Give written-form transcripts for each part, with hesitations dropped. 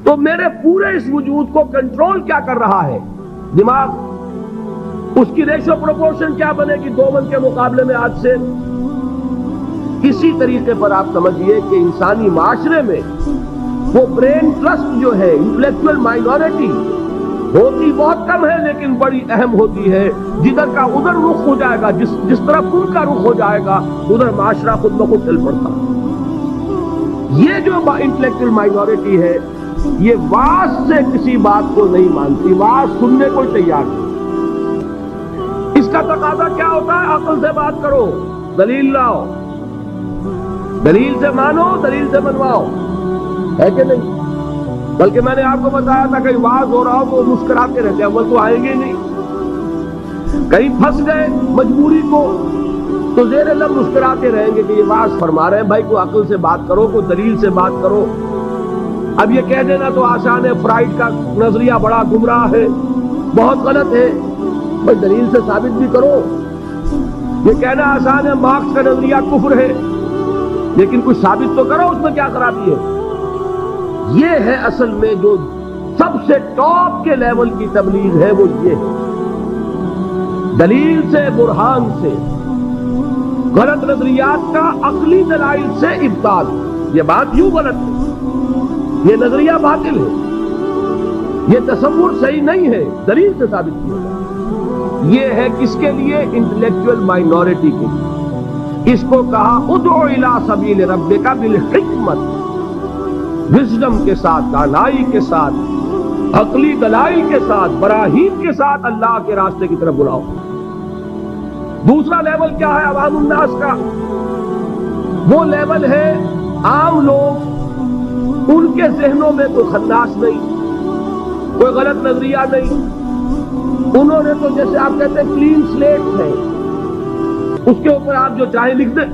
تو میرے پورے اس وجود کو کنٹرول کیا کر رہا ہے؟ دماغ. اس کی ریشو پروپورشن کیا بنے گی 2 کے مقابلے میں آج سے؟ اسی طریقے پر آپ سمجھیے کہ انسانی معاشرے میں وہ برین ٹرسٹ جو ہے، انٹلیکچوئل مائنورٹی ہوتی بہت کم ہے لیکن بڑی اہم ہوتی ہے. جدھر کا ادھر رخ ہو جائے گا، جس طرف ان کا رخ ہو جائے گا ادھر معاشرہ خود بخود چل پڑتا. یہ جو انٹلیکچوئل مائنورٹی ہے یہ واعظ سے کسی بات کو نہیں مانتی، واعظ سننے کو تیار نہیں. اس کا تقاضا کیا ہوتا ہے؟ عقل سے بات کرو، دلیل لاؤ، دلیل سے مانو، دلیل سے منواؤ، ہے کہ نہیں؟ بلکہ میں نے آپ کو بتایا تھا کہیں واعظ ہو رہا ہو تو مسکراتے رہتے ہیں، وہ تو آئیں گے نہیں. کہیں پھنس گئے مجبوری کو تو زیر لب مسکراتے رہیں گے کہ یہ واعظ فرما رہے ہیں. بھائی کوئی عقل سے بات کرو، کوئی دلیل سے بات کرو. اب یہ کہہ دینا تو آسان ہے، فرائیڈ کا نظریہ بڑا گمراہ ہے، بہت غلط ہے. بھائی دلیل سے ثابت بھی کرو. یہ کہنا آسان ہے مارکس کا نظریہ کفر ہے، لیکن کچھ ثابت تو کرو اس میں کیا خرابی ہے. یہ ہے اصل میں جو سب سے ٹاپ کے لیول کی تبلیغ ہے، وہ یہ ہے دلیل سے، برہان سے، غلط نظریات کا عقلی دلائل سے ابطال. یہ بات یوں غلط ہے، یہ نظریہ باطل ہے، یہ تصور صحیح نہیں ہے، دلیل سے ثابت کیا. یہ ہے کس کے لیے؟ انٹلیکچوئل مائنورٹی کے لیے. اس کو کہا ادعو الی سبیل ربک بالحکمت، وزڈم کے ساتھ، دانائی کے ساتھ، عقلی دلائل کے ساتھ، براہین کے ساتھ اللہ کے راستے کی طرف بلاؤ. دوسرا لیول کیا ہے عوام الناس کا؟ وہ لیول ہے عام لوگ، ان کے ذہنوں میں کوئی خناس نہیں، کوئی غلط نظریہ نہیں. انہوں نے تو جیسے آپ کہتے ہیں کلین سلیٹ ہے، اس کے اوپر آپ جو چاہیں لکھ دیں.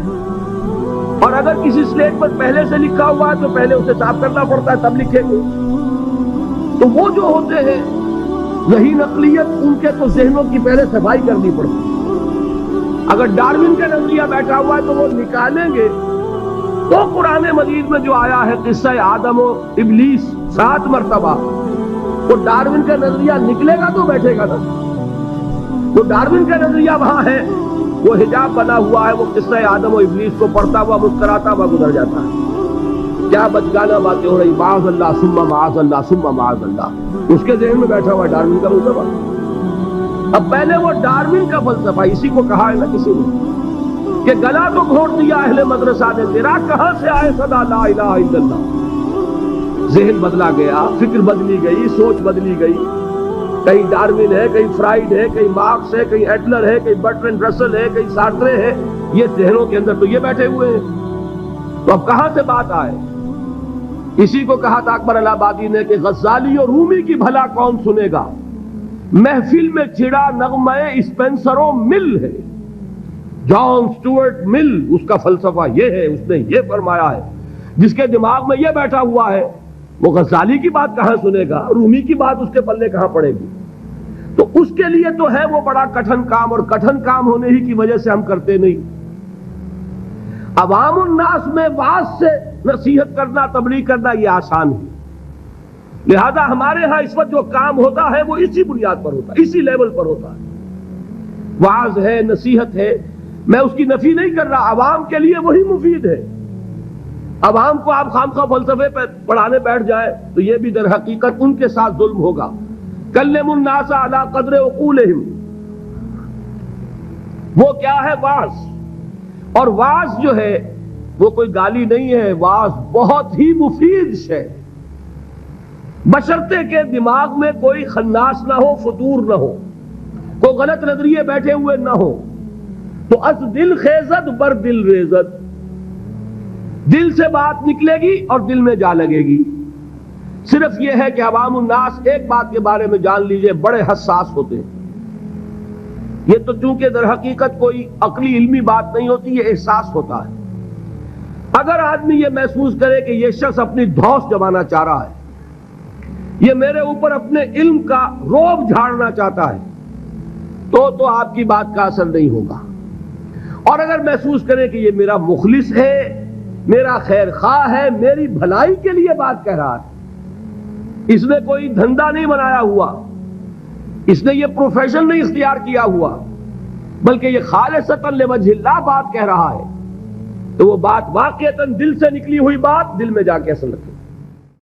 اور اگر کسی سلیٹ پر پہلے سے لکھا ہوا ہے تو پہلے اسے صاف کرنا پڑتا ہے تب لکھیں گے. تو وہ جو ہوتے ہیں یہی نقلیت، ان کے تو ذہنوں کی پہلے صفائی کرنی پڑتی ہے. اگر ڈارون کا نظریہ بیٹھا ہوا ہے تو وہ نکالیں گے تو قرآن مجید میں جو آیا ہے قصہ آدم و ابلیس 7 مرتبہ، وہ ڈارون کا نظریہ نکلے گا تو بیٹھے گا نا. تو ڈارون کا نظریہ وہاں ہے، وہ حجاب بنا ہوا ہے، وہ قصہ آدم و ابلیس کو پڑھتا ہوا مسکراتا ہوا گزر جاتا ہے. کیا بچگانہ باتیں ہو رہی، معاذ اللہ ثم معاذ اللہ ثم معاذ اللہ، اس کے ذہن میں بیٹھا ہوا ڈارون کا فلسفہ. اب پہلے وہ ڈارون کا فلسفہ، اسی کو کہا ہے نا کسی نے کہ گلا تو گھونٹ دیا اہل مدرسہ نے تیرا، کہاں سے آئے صدا لا الہ الا اللہ. ذہن بدلا گیا، فکر بدلی گئی، سوچ بدلی گئی. کہیں ڈارون ہے، کہیں فرائیڈ ہے، کہیں مارکس ہے، کہیں ایڈلر ہے، کہیں برٹرینڈ رسل ہے، کہیں سارترے ہے. یہ ذہنوں کے اندر تو یہ بیٹھے ہوئے ہیں. تو اب کہاں سے بات آئے؟ اسی کو کہا تھا اکبر الہ آبادی نے کہ غزالی اور رومی کی بھلا کون سنے گا، محفل میں چھڑا نغمہ اسپینسر و مل ہے. جان سٹورٹ مل، اس کا فلسفہ یہ ہے، اس نے یہ فرمایا ہے. جس کے دماغ میں یہ بیٹھا ہوا ہے وہ غزالی کی بات کہاں سنے گا، رومی کی بات اس کے پلے کہاں پڑے گی. تو اس کے لیے تو ہے وہ بڑا کٹھن کام، اور کٹھن کام ہونے ہی کی وجہ سے ہم کرتے نہیں. عوام الناس میں واعظ سے نصیحت کرنا، تبلیغ کرنا یہ آسان ہے. لہذا ہمارے ہاں اس وقت جو کام ہوتا ہے وہ اسی بنیاد پر ہوتا ہے، اسی لیول پر ہوتا ہے. واعظ ہے، نصیحت ہے، میں اس کی نفی نہیں کر رہا، عوام کے لیے وہی مفید ہے. عوام کو آپ خامخواہ فلسفے پہ پڑھانے بیٹھ جائے تو یہ بھی در حقیقت ان کے ساتھ ظلم ہوگا. کلم الناس علی قدر عقولہم، وہ کیا ہے؟ واعظ. اور واعظ جو ہے وہ کوئی گالی نہیں ہے، واعظ بہت ہی مفید شے، بشرطے کہ دماغ میں کوئی خناس نہ ہو، فطور نہ ہو، کوئی غلط نظریے بیٹھے ہوئے نہ ہو. تو از دل خیزت بر دل ریزت، دل سے بات نکلے گی اور دل میں جا لگے گی. صرف یہ ہے کہ عوام الناس ایک بات کے بارے میں جان لیجئے، بڑے حساس ہوتے ہیں. یہ تو چونکہ در حقیقت کوئی عقلی علمی بات نہیں ہوتی، یہ احساس ہوتا ہے. اگر آدمی یہ محسوس کرے کہ یہ شخص اپنی دھوس جمانا چاہ رہا ہے، یہ میرے اوپر اپنے علم کا روب جھاڑنا چاہتا ہے، تو آپ کی بات کا اثر نہیں ہوگا. اور اگر محسوس کرے کہ یہ میرا مخلص ہے، میرا خیر خواہ ہے، میری بھلائی کے لیے بات کہہ رہا ہے، اس نے کوئی دھندا نہیں بنایا ہوا، اس نے یہ پروفیشن نہیں اختیار کیا ہوا، بلکہ یہ خالصتاً لوجہ اللہ بات کہہ رہا ہے، تو وہ بات واقعتاً دل سے نکلی ہوئی بات دل میں جا کے اثر رکھے۔